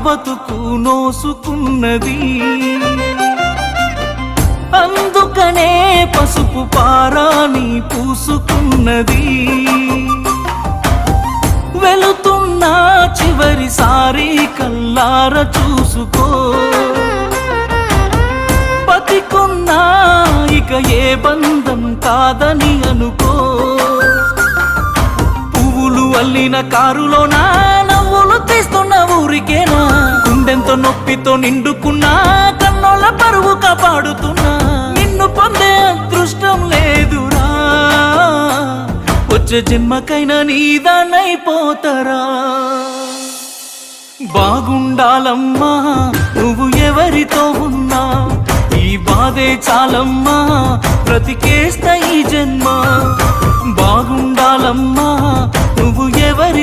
బతుకు నోసుకున్నది. అందుకనే పసుపు పారాని పూసుకున్నది. వెళుతున్నా చివరిసారి కల్లార చూసుకో. బతికున్నా ఇక ఏ బంధం కాదని అనుకో. పువ్వులు అల్లిన కారులోనా నవ్వులు తీస్తున్న ఊరికేనా. గుండెంతో నొప్పితో నిండుకున్నా కన్నోళ్ళ పరువు కాపాడుతున్నా. నిన్ను పొందే అదృష్టం లేదురా, వచ్చే జన్మకైనా నీదానైపోతారా. బాగుండాలమ్మా నువ్వు ఎవరితో ఉన్నా, ఈ బాధే చాలమ్మా బ్రతికేస్తా ఈ జన్మ. బాగుండాలమ్మా నువ్వు ఎవరితో